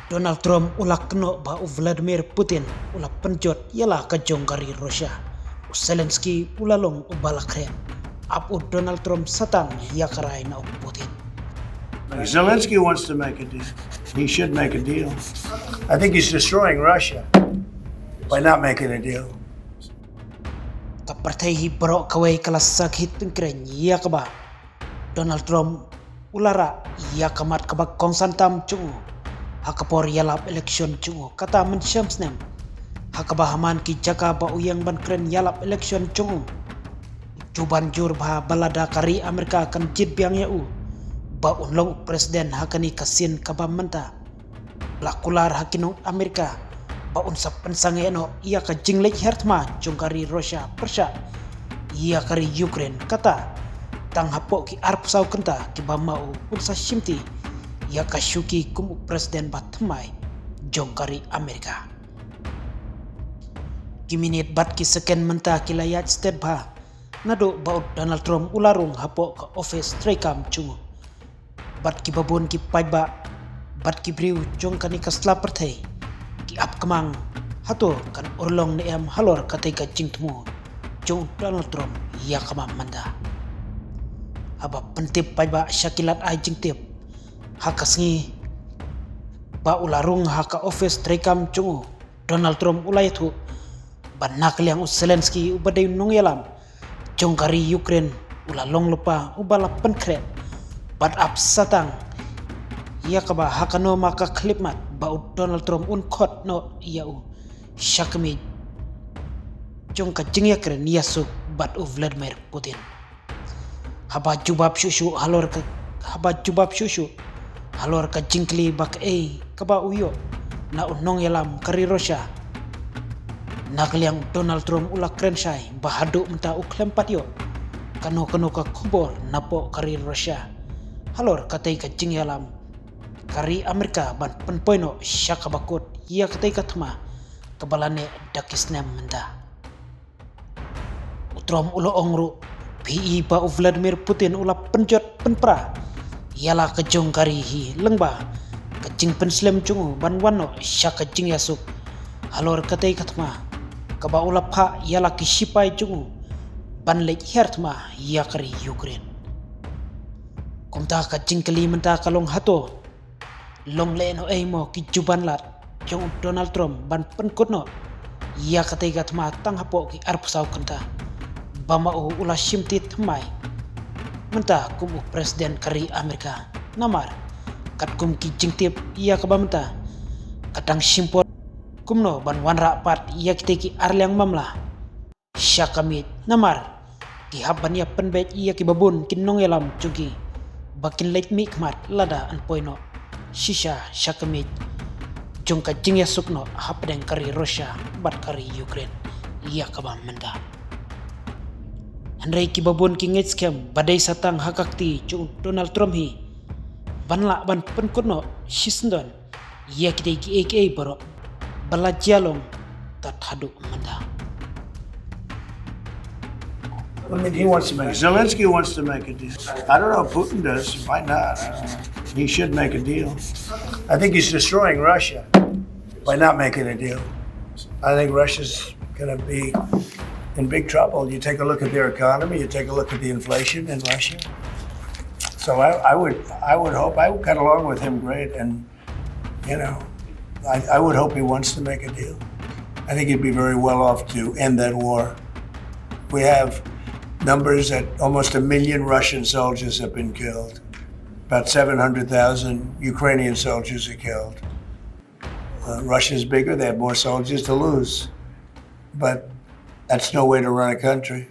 Donald Trump ulah keno ba Vladimir Putin ulah penjot ialah kajongkari Rusia. Zelensky ulalong ubalakre. Apu Donald Trump satang yakarai na Putin. Zelensky wants to make a deal. He should make a deal. I think he's destroying Russia by not making a deal. Kapartai bro kawai kalas sakit pengkren yakaba. Donald Trump ulara yakamat kabak konsantam cungu. Hakapor yalap election cungu kata mensyamsnem. Hakabahaman ki jaka ba uyang ban kren yalap election cungu. Juban jur bah balada kari Amerika kan jid biang yau. Ba unlong presiden hakani kasin kabam menta. Lakular hakinong Amerika. Ba unsap pensange no ia ka jinglek hertma jongkari Rusia persya. Ia kari Ukraine kata tang hapok ki arpsau kenta ki ba mau unsa shimti. Ia ka syuki kum presiden batmai jongkari Amerika. Kiminit bat ki seken menta ki layat state ba. Nado baut Donald Trump ularung hapok ke office trekam cungu. Bat ki babun ki pajba. Bat ki briu jongkani kasla pertai. Ki ap kemang hato kan urlong ne em halor katai ka jingtmu. Jong Donald Trump ya kamam manda. Haba pentip pajba syakilat ai jingtip. Hakasngi ba ularung haka office trekam cungu. Donald Trump ulayatu. Banak liang Zelensky ubadai nung yalam. Jongkari Ukraine ulalong lupa ubala penkret. Bat ap satang. Ia kaba hakano maka klipmat baut Donald Trump unkot no iau. Syakmi jongka jingya keren yasuk bat u Vladimir Putin. Haba jubab syusyu halor ke halor ka jingkli bak kaba uyo na unong yalam kari Rusia. Nakliang Donald Trump ulah keren syai bahaduk menta uklempat yo. Kano ka kubor napo kari Rusia. Halor katai ka jing yalam kari Amerika ban penpoino syaka bakut ia katai katma kebalane dakisnem menda. Utrom ulo ongru PI ba Vladimir Putin ulah penjot penpra ialah kejong kari hi lengba kejing penslem cungu ban wano syaka jing yasuk halor katai katma kaba ulah pa ialah kisipai cungu ban lek hertma ia kari Ukraine. Kumta ka jingkeli menta kalong hato long leno mo ki juban lat jong Donald Trump ban penkutno ia katai gatma tang hapo ki arpsau kenta bama ulah shimti tmai menta kum presiden kari Amerika namar kat kum ki jingtip ia ka bamenta katang simpot kumno ban wanra pat ia ki arliang mamla syakamit namar ki haban ya penbet ia ki babun kinong yalam cugi bakin late mikmat lada an poino shisha syakamit jongka jingya sukno hapdeng kari Rusia bat kari Ukraine ia kabam menda. Andrei ki babun ki ngetskem badai satang hakakti jong Donald Trump hi banla ban penkutno shisndon ia kidai ki aka baro balajalong tat haduk menda. I mean, Zelensky wants to make a deal. I don't know if Putin does. He might not. I don't know. He should make a deal. I think he's destroying Russia by not making a deal. I think Russia's going to be in big trouble. You take a look at their economy. You take a look at the inflation in Russia. So I would hope I would cut along with him great, and I would hope he wants to make a deal. I think he'd be very well off to end that war. We have numbers that almost 1 million Russian soldiers have been killed. About 700,000 Ukrainian soldiers are killed. Russia's bigger, they have more soldiers to lose. But that's no way to run a country.